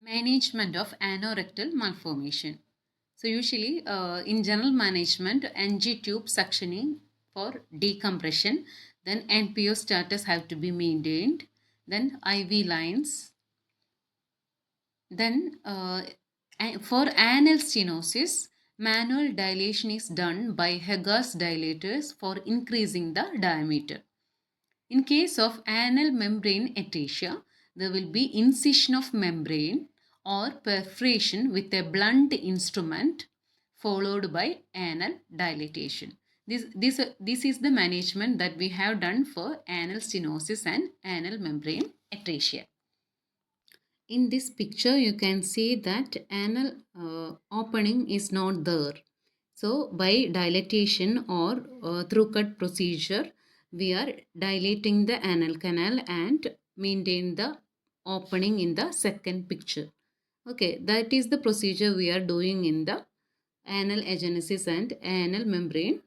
Management of anorectal malformation. So usually in general management, NG tube suctioning for decompression, then NPO status have to be maintained, then IV lines, then for anal stenosis, manual dilation is done by Hegar's dilators for increasing the diameter. In case of anal membrane atresia, there will be incision of membrane or perforation with a blunt instrument followed by anal dilatation. This is the management that we have done for anal stenosis and anal membrane atresia. In this picture, you can see that anal opening is not there. So, by dilatation or through cut procedure, we are dilating the anal canal and maintain the opening in the second picture. Okay, that is the procedure we are doing in the anal agenesis and anal membrane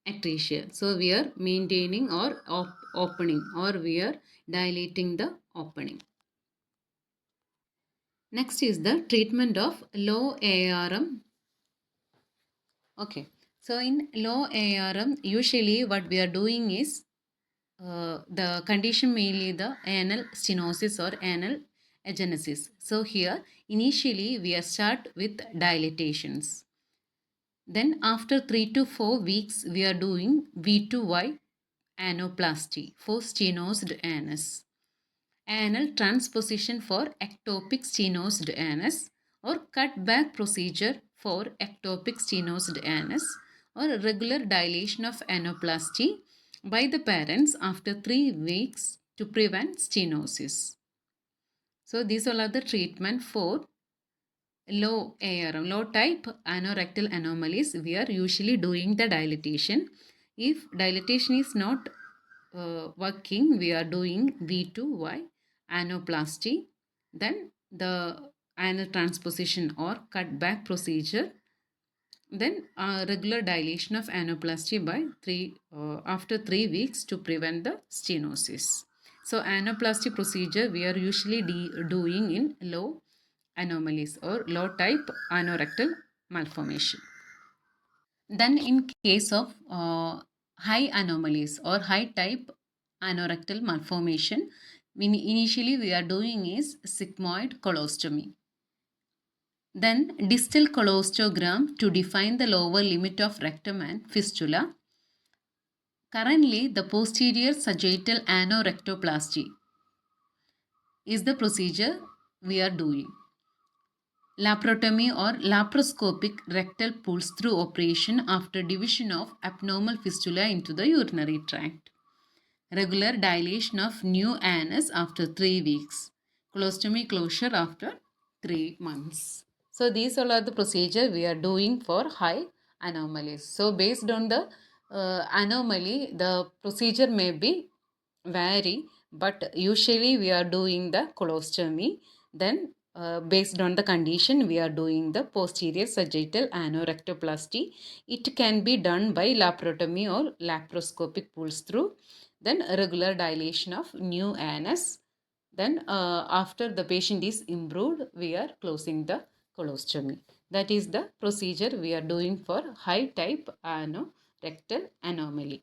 atresia. So, we are maintaining or opening, or we are dilating the opening. Next is the treatment of low ARM. Okay, so in low ARM, usually what we are doing is the condition mainly the anal stenosis or anal agenesis. So here initially we are start with dilatations. Then after 3 to 4 weeks we are doing V2Y anoplasty for stenosed anus, anal transposition for ectopic stenosed anus, or cutback procedure for ectopic stenosed anus, or regular dilation of anoplasty by the parents after 3 weeks to prevent stenosis. So these all are the treatment for low ARM, low type anorectal anomalies. We are usually doing the dilatation. If dilatation is not working, we are doing V2Y anoplasty, then the anal transposition or cutback procedure, then regular dilation of anoplasty by after 3 weeks to prevent the stenosis. So anoplasty procedure we are usually doing in low anomalies or low type anorectal malformation. Then in case of high anomalies or high type anorectal malformation, initially we are doing is sigmoid colostomy. Then distal colostogram to define the lower limit of rectum and fistula. Currently, the posterior sagittal anorectoplasty is the procedure we are doing. Laparotomy or laparoscopic rectal pulse through operation after division of abnormal fistula into the urinary tract. Regular dilation of new anus after 3 weeks. Colostomy closure after 3 months. So these all are the procedure we are doing for high anomalies. So based on the anomaly, the procedure may be vary, but usually we are doing the colostomy. Then based on the condition, we are doing the posterior sagittal anorectoplasty. It can be done by laparotomy or laparoscopic pulse through. Then regular dilation of new anus. Then after the patient is improved, we are closing the colostomy. That is the procedure we are doing for high type anorectal anomaly.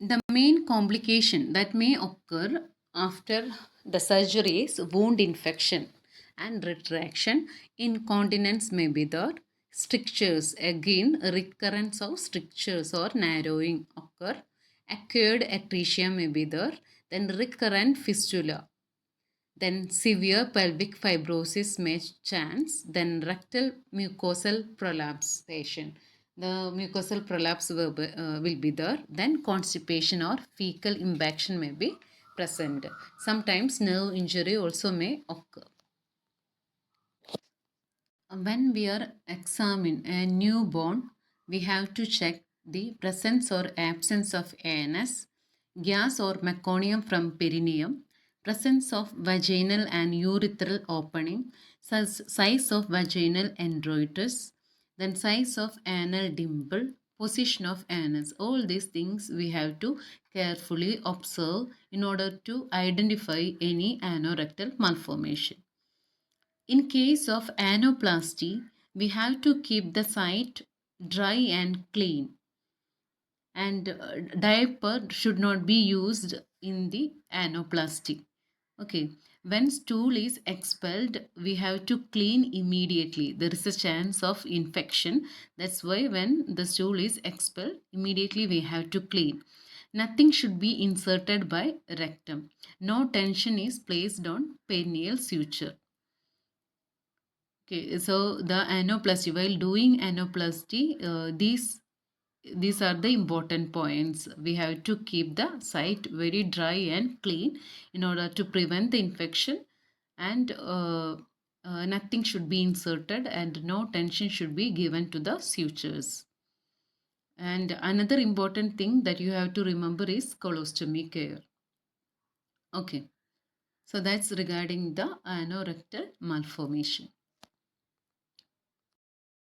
The main complication that may occur after the surgery is wound infection and retraction. Incontinence may be there. Strictures, again recurrence of strictures or narrowing occur. Acquired atresia may be there. Then recurrent fistula. Then severe pelvic fibrosis may chance. Then rectal mucosal prolapsation. The mucosal prolapse will be there. Then constipation or fecal impaction may be present. Sometimes nerve injury also may occur. When we are examining a newborn, we have to check the presence or absence of anus, gas or meconium from perineum, presence of vaginal and urethral opening, size of vaginal endoitus, then size of anal dimple, position of anus. All these things we have to carefully observe in order to identify any anorectal malformation. In case of anoplasty, we have to keep the site dry and clean, and diaper should not be used in the anoplasty. Okay, when stool is expelled, we have to clean immediately. There is a chance of infection. That's why when the stool is expelled, immediately we have to clean. Nothing should be inserted by rectum. No tension is placed on perineal suture. Okay, so the anoplasty, while doing anoplasty, these are the important points. We have to keep the site very dry and clean in order to prevent the infection, and nothing should be inserted and no tension should be given to the sutures. And another important thing that you have to remember is colostomy care. Okay, so that's regarding the anorectal malformation.